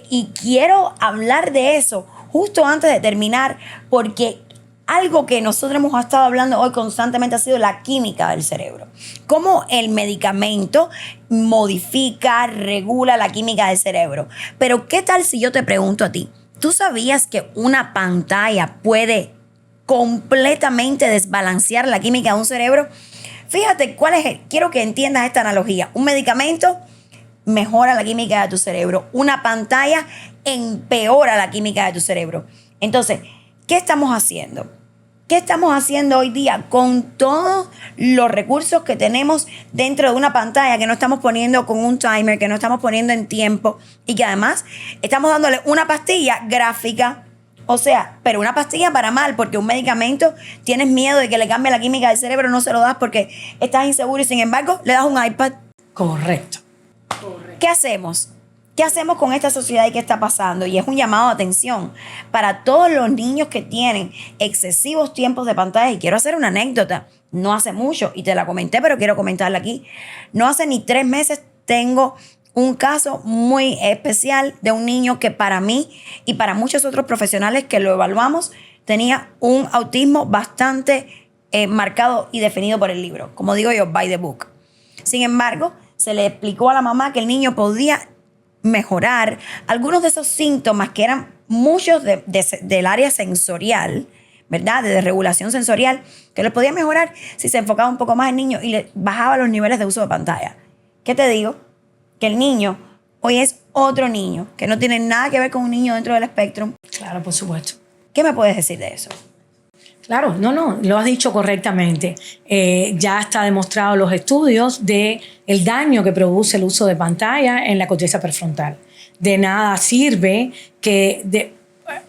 y quiero hablar de eso justo antes de terminar, porque algo que nosotros hemos estado hablando hoy constantemente ha sido la química del cerebro. Cómo el medicamento modifica, regula la química del cerebro. Pero ¿qué tal si yo te pregunto a ti? ¿Tú sabías que una pantalla puede completamente desbalancear la química de un cerebro? Fíjate quiero que entiendas esta analogía. Un medicamento mejora la química de tu cerebro. Una pantalla empeora la química de tu cerebro. Entonces, ¿qué estamos haciendo? ¿Qué estamos haciendo hoy día con todos los recursos que tenemos dentro de una pantalla, que no estamos poniendo con un timer, que no estamos poniendo en tiempo y que además estamos dándole una pastilla gráfica? O sea, pero una pastilla para mal, porque un medicamento tienes miedo de que le cambie la química del cerebro, no se lo das porque estás inseguro y sin embargo le das un iPad. Correcto. ¿Qué hacemos? ¿Qué hacemos con esta sociedad y qué está pasando? Y es un llamado de atención para todos los niños que tienen excesivos tiempos de pantalla. Y quiero hacer una anécdota. No hace mucho, y te la comenté, pero quiero comentarla aquí. No hace ni 3 meses tengo un caso muy especial de un niño que para mí y para muchos otros profesionales que lo evaluamos tenía un autismo bastante marcado y definido por el libro. Como digo yo, by the book. Sin embargo, se le explicó a la mamá que el niño podía mejorar algunos de esos síntomas que eran muchos del área sensorial, ¿verdad? De regulación sensorial, que los podía mejorar si se enfocaba un poco más en el niño y le bajaba los niveles de uso de pantalla. ¿Qué te digo? Que el niño hoy es otro niño, que no tiene nada que ver con un niño dentro del espectro. Claro, por supuesto. ¿Qué me puedes decir de eso? Claro, no, lo has dicho correctamente. Ya está demostrado los estudios de el daño que produce el uso de pantalla en la corteza prefrontal. De nada sirve que...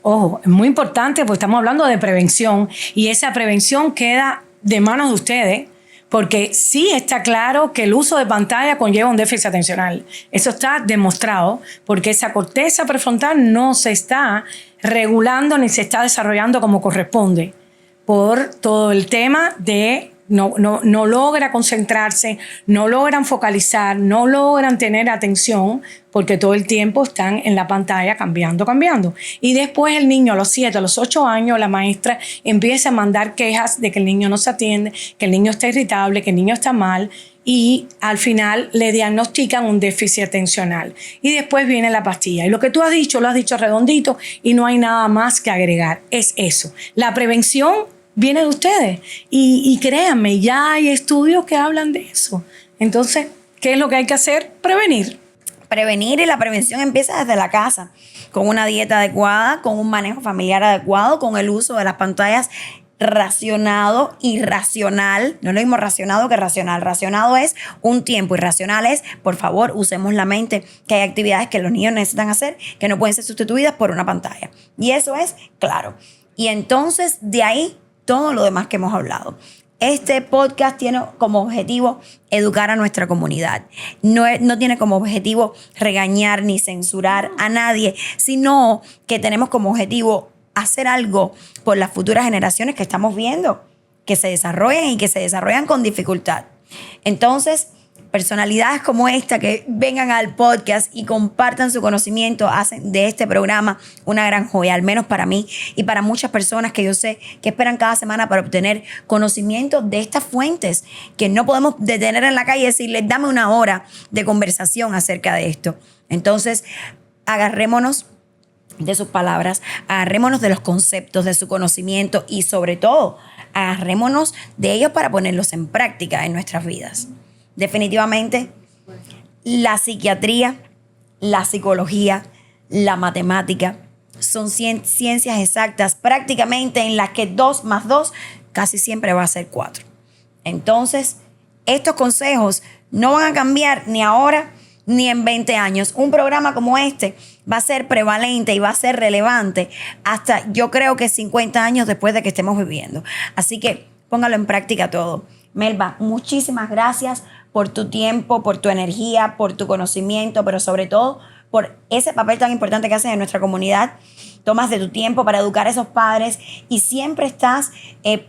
Ojo, es muy importante porque estamos hablando de prevención y esa prevención queda de manos de ustedes, porque sí está claro que el uso de pantalla conlleva un déficit atencional. Eso está demostrado porque esa corteza prefrontal no se está regulando ni se está desarrollando como corresponde por todo el tema de no logra concentrarse, no logran focalizar, no logran tener atención porque todo el tiempo están en la pantalla cambiando. Y después el niño a los 7, a los 8 años, la maestra empieza a mandar quejas de que el niño no se atiende, que el niño está irritable, que el niño está mal y al final le diagnostican un déficit atencional. Y después viene la pastilla. Y lo que tú has dicho, lo has dicho redondito y no hay nada más que agregar. Es eso. La prevención viene de ustedes. Y créanme, ya hay estudios que hablan de eso. Entonces, ¿qué es lo que hay que hacer? Prevenir. Prevenir, y la prevención empieza desde la casa, con una dieta adecuada, con un manejo familiar adecuado, con el uso de las pantallas racionado y racional. No es lo mismo racionado que racional. Racionado es un tiempo y racional es, por favor, usemos la mente, que hay actividades que los niños necesitan hacer que no pueden ser sustituidas por una pantalla. Y eso es claro. Y entonces, de ahí, todo lo demás que hemos hablado. Este podcast tiene como objetivo educar a nuestra comunidad. No tiene como objetivo regañar ni censurar a nadie, sino que tenemos como objetivo hacer algo por las futuras generaciones que estamos viendo, que se desarrollan y que se desarrollan con dificultad. Entonces, personalidades como esta que vengan al podcast y compartan su conocimiento hacen de este programa una gran joya, al menos para mí y para muchas personas que yo sé que esperan cada semana para obtener conocimiento de estas fuentes que no podemos detener en la calle y decirles, dame una hora de conversación acerca de esto. Entonces, agarrémonos de sus palabras, agarrémonos de los conceptos, de su conocimiento y sobre todo, agarrémonos de ellos para ponerlos en práctica en nuestras vidas. Definitivamente, la psiquiatría, la psicología, la matemática son ciencias exactas prácticamente en las que 2 más 2 casi siempre va a ser 4. Entonces, estos consejos no van a cambiar ni ahora ni en 20 años. Un programa como este va a ser prevalente y va a ser relevante hasta, yo creo que 50 años después de que estemos viviendo. Así que póngalo en práctica todo. Melba, muchísimas gracias por tu tiempo, por tu energía, por tu conocimiento, pero sobre todo por ese papel tan importante que haces en nuestra comunidad. Tomas de tu tiempo para educar a esos padres y siempre estás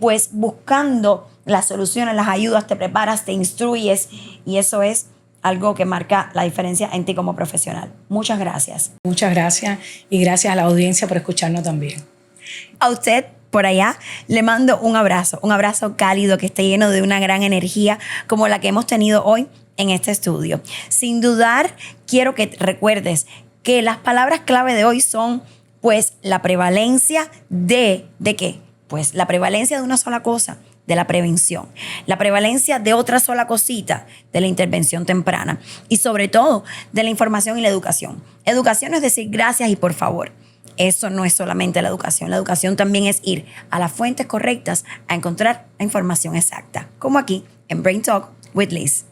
pues buscando las soluciones, las ayudas, te preparas, te instruyes y eso es algo que marca la diferencia en ti como profesional. Muchas gracias. Muchas gracias y gracias a la audiencia por escucharnos también. A usted por allá le mando un abrazo cálido que esté lleno de una gran energía como la que hemos tenido hoy en este estudio. Sin dudar, quiero que recuerdes que las palabras clave de hoy son pues la prevalencia ¿de qué? Pues la prevalencia de una sola cosa, de la prevención, la prevalencia de otra sola cosita, de la intervención temprana y sobre todo de la información y la educación. Educación es decir gracias y por favor. Eso no es solamente la educación también es ir a las fuentes correctas a encontrar la información exacta, como aquí en Brain Talk with Liz.